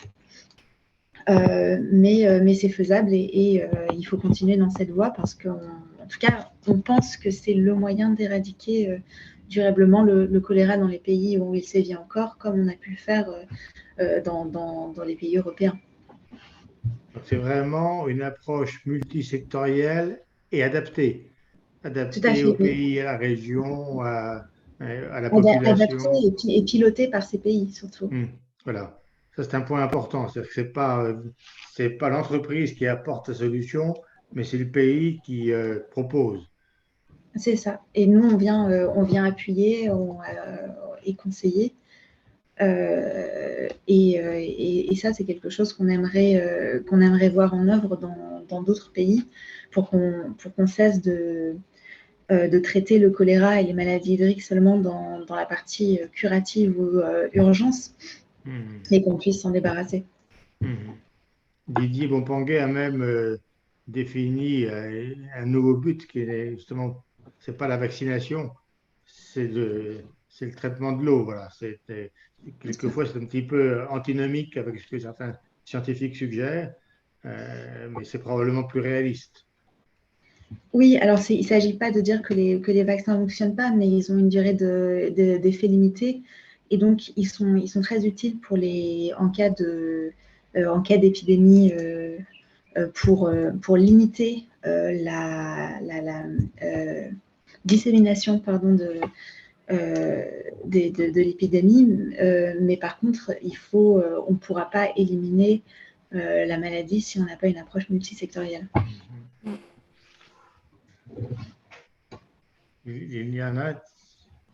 S3: Mais c'est faisable, et il faut continuer dans cette voie, parce qu'en tout cas, on pense que c'est le moyen d'éradiquer durablement le choléra dans les pays où il sévit encore, comme on a pu le faire dans les pays européens.
S2: C'est vraiment une approche multisectorielle et adaptée aux pays, à la région, à la population.
S3: Adaptée et pilotée par ces pays, surtout.
S2: Voilà. Ça, c'est un point important. C'est-à-dire que c'est pas l'entreprise qui apporte la solution, mais c'est le pays qui propose.
S3: C'est ça. Et nous, on vient appuyer et conseiller. Et ça, c'est quelque chose qu'on aimerait voir en œuvre dans d'autres pays, pour qu'on cesse de traiter le choléra et les maladies hydriques seulement dans la partie curative ou urgence, et qu'on puisse s'en débarrasser.
S2: Didier Bompanguet a même défini un nouveau but qui est justement C'est pas la vaccination, c'est le traitement de l'eau. Voilà. Quelquefois, c'est un petit peu antinomique avec ce que certains scientifiques suggèrent, mais c'est probablement plus réaliste.
S3: Oui, alors il ne s'agit pas de dire que les vaccins ne fonctionnent pas, mais ils ont une durée d'effet limitée. Et donc, ils sont très utiles en cas d'épidémie pour limiter la dissémination de l'épidémie. Mais par contre, on ne pourra pas éliminer la maladie si on n'a pas une approche multisectorielle.
S2: Liliana,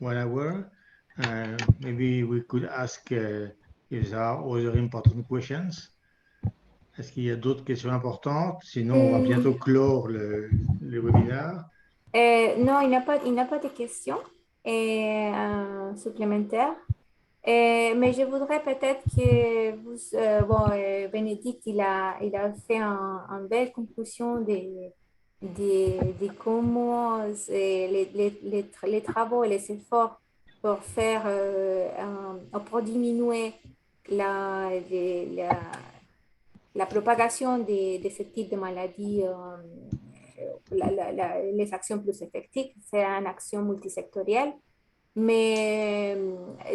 S2: 1 hour. Maybe we could ask if there are other important questions. Est-ce qu'il y a d'autres questions importantes? Sinon, on va bientôt clore le webinaire.
S1: Non, il n'y a pas de questions supplémentaires. Mais je voudrais peut-être que vous, Bénédicte, il a fait une belle conclusion de comment les travaux et les efforts pour faire, pour diminuer la propagation de ce type de maladie, les actions plus effectives, c'est une action multisectorielle. Mais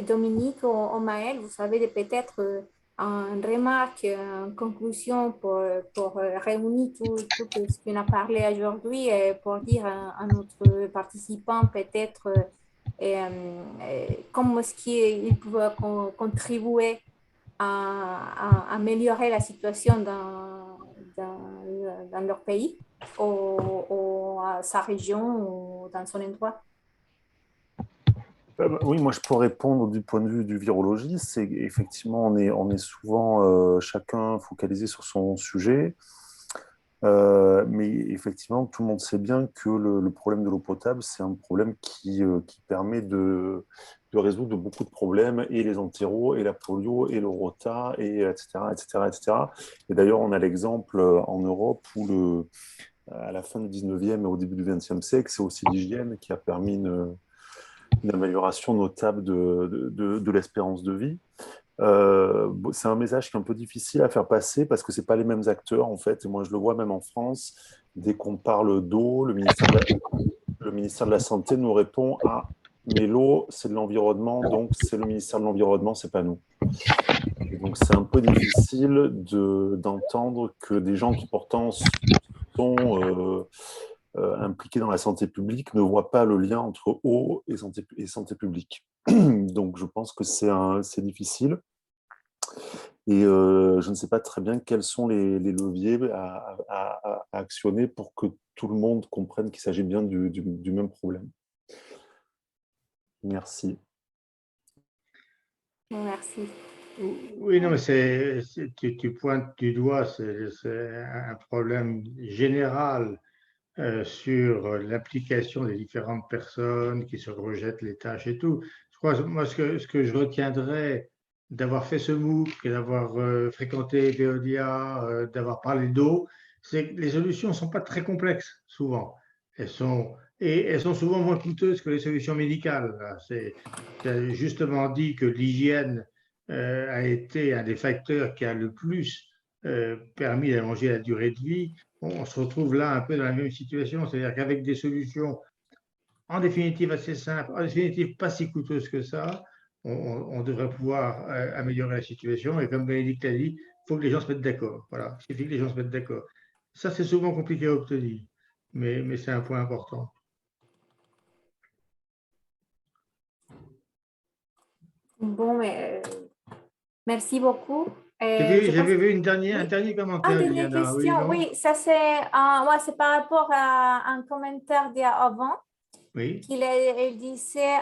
S1: Dominique ou Maël, vous avez peut-être une remarque, une conclusion pour réunir tout ce qu'on a parlé aujourd'hui et pour dire à notre participant peut-être comment est-ce qu'ils peuvent contribuer à améliorer la situation dans leur pays ou à sa région ou dans son endroit.
S4: Oui, moi je peux répondre du point de vue du virologiste. C'est effectivement on est souvent chacun focalisé sur son sujet, mais effectivement tout le monde sait bien que le problème de l'eau potable, c'est un problème qui permet de résoudre beaucoup de problèmes, et les entéros, et la polio, et le rota, et etc., etc., etc. Et d'ailleurs, on a l'exemple en Europe où à la fin du 19e et au début du 20e siècle, c'est aussi l'hygiène qui a permis une amélioration notable de l'espérance de vie. C'est un message qui est un peu difficile à faire passer parce que ce n'est pas les mêmes acteurs, en fait. Et moi, je le vois même en France. Dès qu'on parle d'eau, le ministère de la Santé nous répond « Ah, mais l'eau, c'est de l'environnement, donc c'est le ministère de l'Environnement, ce n'est pas nous. » Et donc, c'est un peu difficile d'entendre que des gens qui pourtant sont impliqués dans la santé publique ne voient pas le lien entre eau et santé publique. Donc, je pense que c'est difficile. Et je ne sais pas très bien quels sont les leviers à actionner pour que tout le monde comprenne qu'il s'agit bien du même problème. Merci.
S1: Merci.
S2: Oui, non, mais tu pointes du doigt, c'est un problème général sur l'implication des différentes personnes qui se rejettent les tâches et tout. Je crois, moi, ce que je retiendrai d'avoir fait ce MOOC et d'avoir fréquenté Veolia, d'avoir parlé d'eau, c'est que les solutions ne sont pas très complexes, souvent. Elles sont souvent moins coûteuses que les solutions médicales. Tu as justement dit que l'hygiène a été un des facteurs qui a le plus permis d'allonger la durée de vie. On se retrouve là un peu dans la même situation, c'est-à-dire qu'avec des solutions en définitive assez simples, en définitive pas si coûteuses que ça, on devrait pouvoir améliorer la situation. Et comme Bénédicte a dit, il faut que les gens se mettent d'accord. Voilà, il suffit que les gens se mettent d'accord. Ça, c'est souvent compliqué à obtenir, mais c'est un point important.
S1: Bon, mais merci beaucoup.
S2: J'avais vu un dernier commentaire,
S1: dernière
S2: Liliana.
S1: question, oui, ça c'est par rapport à un commentaire d'avant.
S2: Oui.
S1: Elle disait,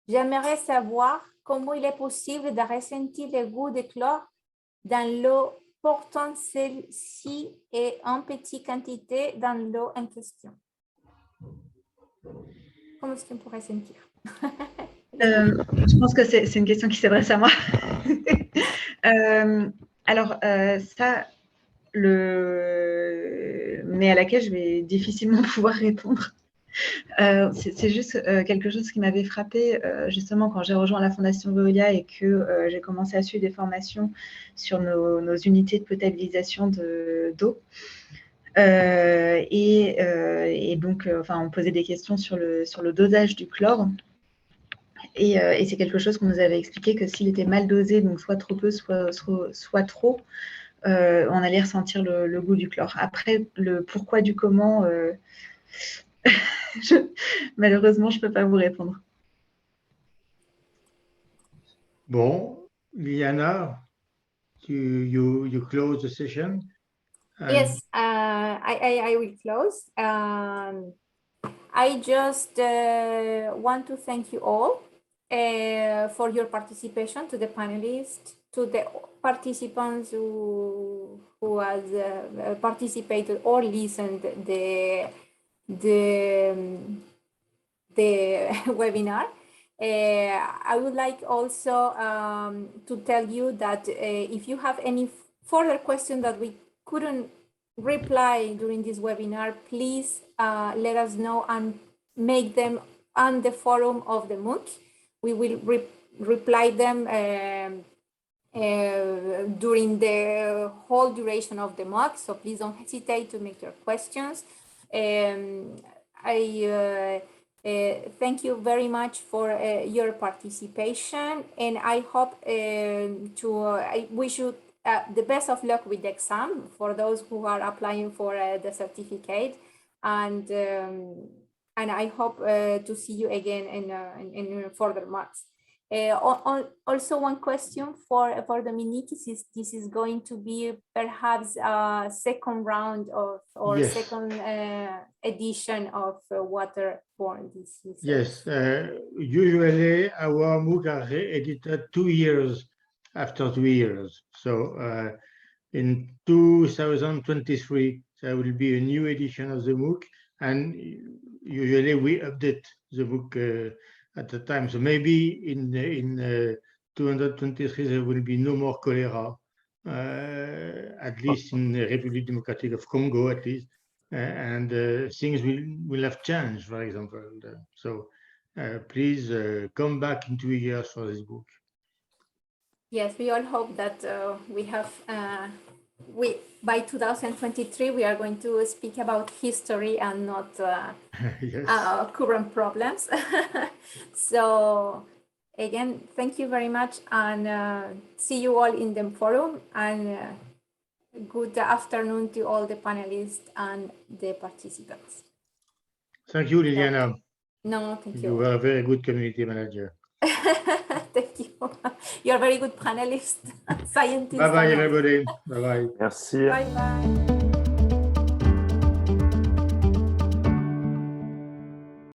S1: j'aimerais savoir comment il est possible de ressentir le goût de chlore dans l'eau portant celle-ci et en petite quantité dans l'eau en question. Comment est-ce qu'on pourrait sentir?
S3: Je pense que c'est une question qui s'adresse à moi. Alors, ça, mais à laquelle je vais difficilement pouvoir répondre. C'est juste quelque chose qui m'avait frappé justement quand j'ai rejoint la Fondation Veolia et que j'ai commencé à suivre des formations sur nos unités de potabilisation d'eau. Et donc, on posait des questions sur le dosage du chlore. Et c'est quelque chose qu'on nous avait expliqué que s'il était mal dosé, donc soit trop peu, soit trop, on allait ressentir le goût du chlore. Après, le pourquoi du comment, malheureusement, je ne peux pas vous répondre.
S2: Bon, Liana, you close the session.
S1: Yes, I will close. I just want to thank you all for your participation, to the panelists, to the participants who has participated or listened the webinar. I would like also to tell you that if you have any further questions that we couldn't reply during this webinar, please let us know and make them on the forum of the MOOC. We will reply them during the whole duration of the MOOC, so please don't hesitate to make your questions. Thank you very much for your participation, and I hope I wish you the best of luck with the exam for those who are applying for the certificate, and I hope to see you again in further months. Also, one question for the mini, this is going to be perhaps a second round of
S2: Yes.
S1: second edition of WaterBorne.
S2: Yes, usually our MOOC are edited 2 years after 2 years. So in 2023, there will be a new edition of the MOOC, and usually we update the MOOC at the time. So maybe in 223 there will be no more cholera, at least in the Republic Democratic of Congo, at least, and things will have changed, for example. So please come back in 2 years for this book.
S1: Yes, we all hope that we have. By 2023, we are going to speak about history and not
S2: Yes.
S1: current problems. So again, thank you very much, and see you all in the forum, and good afternoon to all the panelists and the participants.
S2: Thank you, Liliana.
S1: No, thank you.
S2: You are a very good community manager.
S1: Thank you. You're a very good panelist, scientist.
S2: Bye-bye, everybody. Bye-bye.
S4: Merci.
S1: Bye-bye.